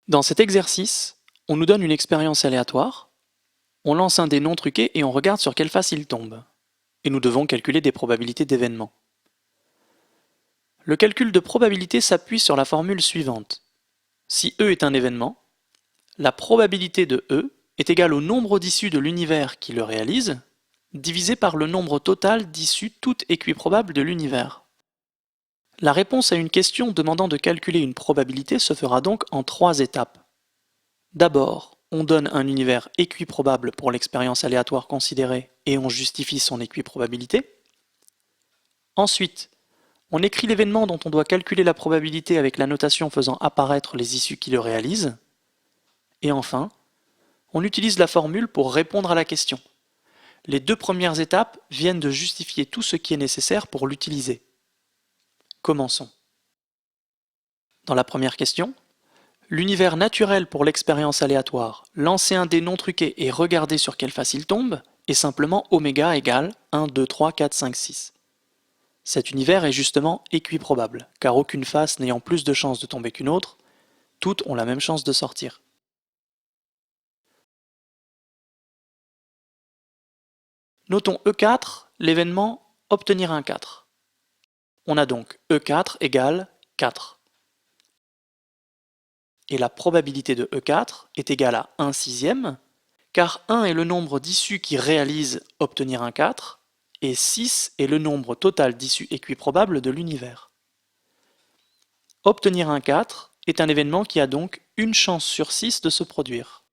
Dans cet exercice, on nous donne une expérience aléatoire, on lance un dé non truqué et on regarde sur quelle face il tombe. Et nous devons calculer des probabilités d'événements. Le calcul de probabilité s'appuie sur la formule suivante. Si E est un événement, la probabilité de E est égale au nombre d'issues de l'univers qui le réalise, divisé par le nombre total d'issues toutes équiprobables de l'univers. La réponse à une question demandant de calculer une probabilité se fera donc en 3 étapes. D'abord, on donne un univers équiprobable pour l'expérience aléatoire considérée et on justifie son équiprobabilité. Ensuite, on écrit l'événement dont on doit calculer la probabilité avec la notation faisant apparaître les issues qui le réalisent. Et enfin, on utilise la formule pour répondre à la question. Les 2 premières étapes viennent de justifier tout ce qui est nécessaire pour l'utiliser. Commençons. Dans la première question, l'univers naturel pour l'expérience aléatoire, lancer un dé non truqué et regarder sur quelle face il tombe, est simplement oméga égale 1, 2, 3, 4, 5, 6. Cet univers est justement équiprobable, car aucune face n'ayant plus de chances de tomber qu'une autre, toutes ont la même chance de sortir. Notons E4, l'événement obtenir un 4. On a donc E4 égale 4. Et la probabilité de E4 est égale à 1 sixième, car 1 est le nombre d'issues qui réalisent obtenir un 4, et 6 est le nombre total d'issues équiprobables de l'univers. Obtenir un 4 est un événement qui a donc une chance sur 6 de se produire.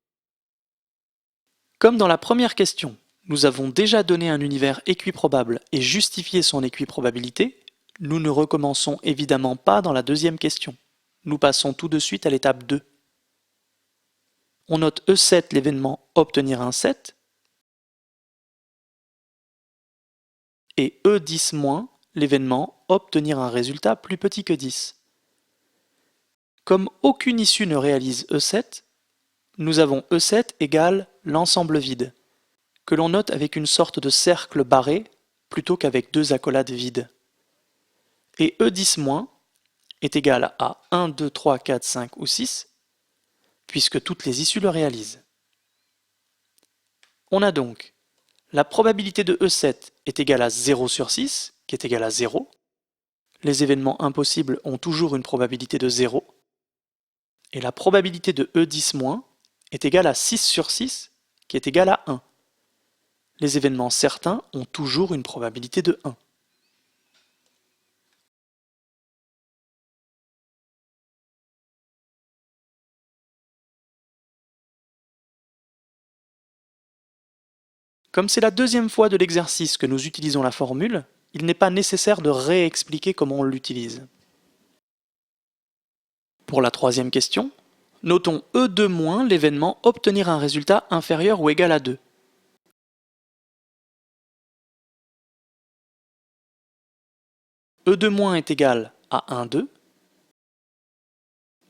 Comme dans la première question, nous avons déjà donné un univers équiprobable et justifié son équiprobabilité, nous ne recommençons évidemment pas dans la deuxième question. Nous passons tout de suite à l'étape 2. On note E7 l'événement obtenir un 7 et E10- l'événement obtenir un résultat plus petit que 10. Comme aucune issue ne réalise E7, nous avons E7 égale l'ensemble vide, que l'on note avec une sorte de cercle barré plutôt qu'avec 2 accolades vides. Et E10- est égal à 1, 2, 3, 4, 5 ou 6, puisque toutes les issues le réalisent. On a donc la probabilité de E7 est égale à 0 sur 6, qui est égale à 0. Les événements impossibles ont toujours une probabilité de 0. Et la probabilité de E10- est égale à 6 sur 6, qui est égale à 1. Les événements certains ont toujours une probabilité de 1. Comme c'est la deuxième fois de l'exercice que nous utilisons la formule, il n'est pas nécessaire de réexpliquer comment on l'utilise. Pour la troisième question, notons E2- l'événement obtenir un résultat inférieur ou égal à 2. E2- est égal à 1, 2,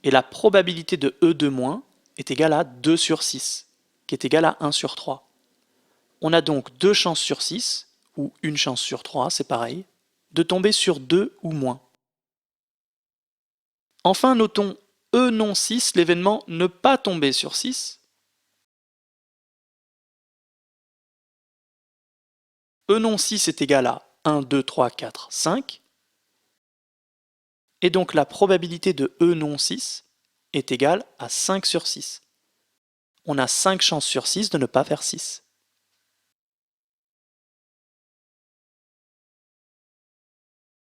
et la probabilité de E2- est égale à 2 sur 6, qui est égal à 1 sur 3. On a donc 2 chances sur 6, ou une chance sur 3, c'est pareil, de tomber sur 2 ou moins. Enfin, notons E non 6, l'événement ne pas tomber sur 6. E non 6 est égal à 1, 2, 3, 4, 5. Et donc la probabilité de E non 6 est égale à 5 sur 6. On a 5 chances sur 6 de ne pas faire 6.